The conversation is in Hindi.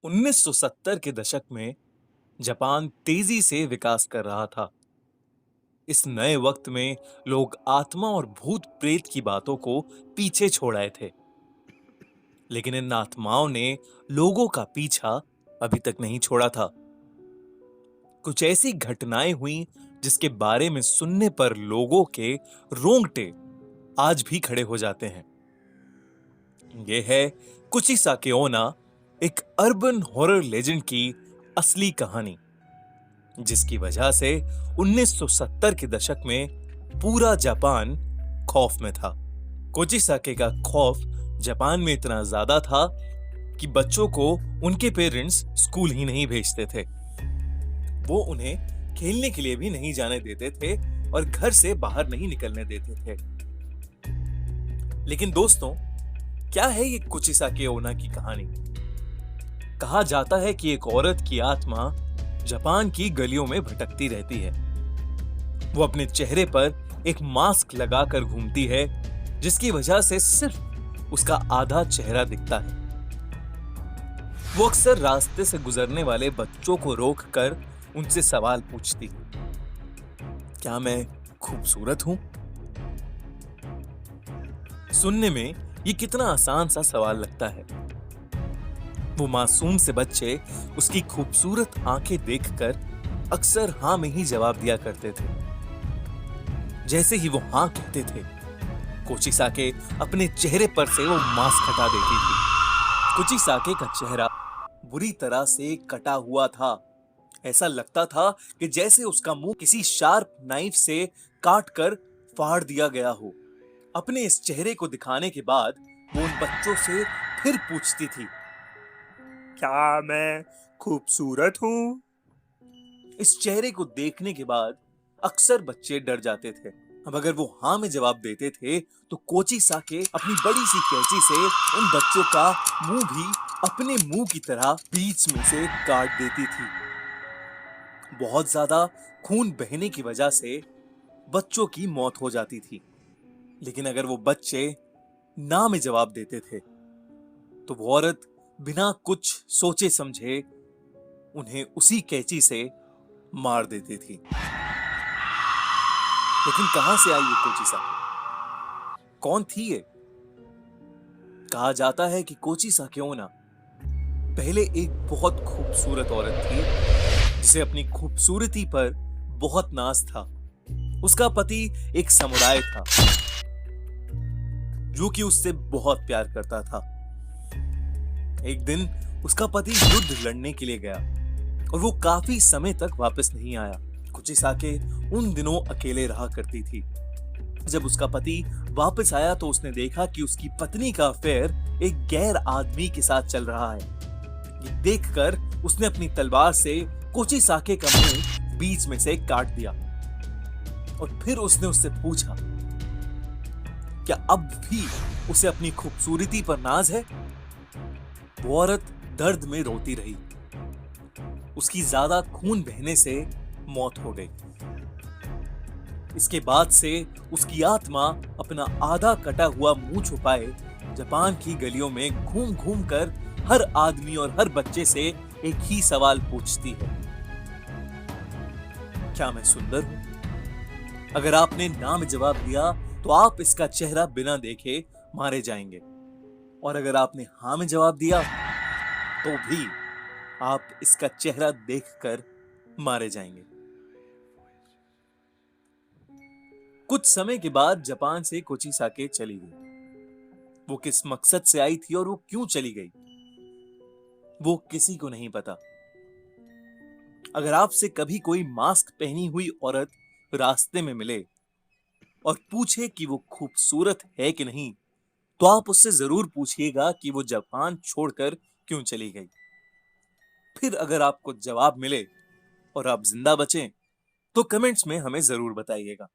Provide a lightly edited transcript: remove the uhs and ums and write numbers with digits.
1970 के दशक में जापान तेजी से विकास कर रहा था। इस नए वक्त में लोग आत्मा और भूत प्रेत की बातों को पीछे छोड़ आए थे। लेकिन इन आत्माओं ने लोगों का पीछा अभी तक नहीं छोड़ा था। कुछ ऐसी घटनाएं हुई जिसके बारे में सुनने पर लोगों के रोंगटे आज भी खड़े हो जाते हैं। यह है कुचिसाके ओना, एक अर्बन हॉरर लेजेंड की असली कहानी, जिसकी वजह से 1970 के दशक में पूरा जापान खौफ में था। कोचिसाके का खौफ जापान में इतना ज्यादा था कि बच्चों को उनके पेरेंट्स स्कूल ही नहीं भेजते थे। वो उन्हें खेलने के लिए भी नहीं जाने देते थे और घर से बाहर नहीं निकलने देते थे। लेकिन दोस्तों, क्या है ये कुचिसाके ओना की कहानी? कहा जाता है कि एक औरत की आत्मा जापान की गलियों में भटकती रहती है। वो अपने चेहरे पर एक मास्क लगाकर घूमती है, जिसकी वजह से सिर्फ उसका आधा चेहरा दिखता है। वो अक्सर रास्ते से गुजरने वाले बच्चों को रोककर उनसे सवाल पूछती है, क्या मैं खूबसूरत हूं? सुनने में ये कितना आसान सा सवाल लगता है। वो मासूम से बच्चे उसकी खूबसूरत आंखें देखकर अक्सर हां में ही जवाब दिया करते थे। जैसे ही वो हां कहते थे, कोचिसाके अपने चेहरे पर से वो मास्क हटा देती थी। कोचिसाके का चेहरा बुरी तरह से कटा हुआ था। ऐसा लगता था कि जैसे उसका मुंह किसी शार्प नाइफ से काटकर फाड़ दिया गया हो। अपने इस चेहरे को दिखाने के बाद वो उन बच्चों से फिर पूछती थी, क्या मैं खूबसूरत हूं? इस चेहरे को देखने के बाद अक्सर बच्चे डर जाते थे। अब अगर वो हाँ में जवाब देते थे तो कोचिसाके अपनी बड़ी सी कैंची से उन बच्चों का मुंह भी अपने मुंह की तरह बीच में से काट देती थी। बहुत ज्यादा खून बहने की वजह से बच्चों की मौत हो जाती थी। लेकिन अगर वो बच्चे ना में जवाब देते थे तो वो औरत बिना कुछ सोचे समझे उन्हें उसी कैंची से मार देती थी। लेकिन कहां से आई ये कोचिसाके? कौन थी ये? कहा जाता है कि कोचिसाके ओना पहले एक बहुत खूबसूरत औरत थी, जिसे अपनी खूबसूरती पर बहुत नाज था। उसका पति एक समुराय था जो कि उससे बहुत प्यार करता था। एक दिन उसका पति युद्ध लड़ने के लिए गया और वो काफी समय तक वापस नहीं आया। कुचिसाके उन दिनों अकेले रहा करती थी। जब उसका पति वापस आया तो उसने देखा कि उसकी पत्नी का अफेयर एक गैर आदमी के साथ चल रहा है। ये देखकर उसने अपनी तलवार से कुचिसाके का मुंह बीच में से काट दिया और फिर उसने उससे पूछा, क्या अब भी उसे अपनी खूबसूरती पर नाज है? वो औरत दर्द में रोती रही। उसकी ज्यादा खून बहने से मौत हो गई। इसके बाद से उसकी आत्मा अपना आधा कटा हुआ मुंह छुपाए जापान की गलियों में घूम घूम कर हर आदमी और हर बच्चे से एक ही सवाल पूछती है, क्या मैं सुंदर हूं? अगर आपने ना में जवाब दिया तो आप इसका चेहरा बिना देखे मारे जाएंगे, और अगर आपने हाँ में जवाब दिया तो भी आप इसका चेहरा देखकर मारे जाएंगे। कुछ समय के बाद जापान से कोचिसाके चली गई। वो किस मकसद से आई थी और वो क्यों चली गई, वो किसी को नहीं पता। अगर आपसे कभी कोई मास्क पहनी हुई औरत रास्ते में मिले और पूछे कि वो खूबसूरत है कि नहीं, तो आप उससे जरूर पूछिएगा कि वो जापान छोड़कर क्यों चली गई। फिर अगर आपको जवाब मिले और आप जिंदा बचें तो कमेंट्स में हमें जरूर बताइएगा।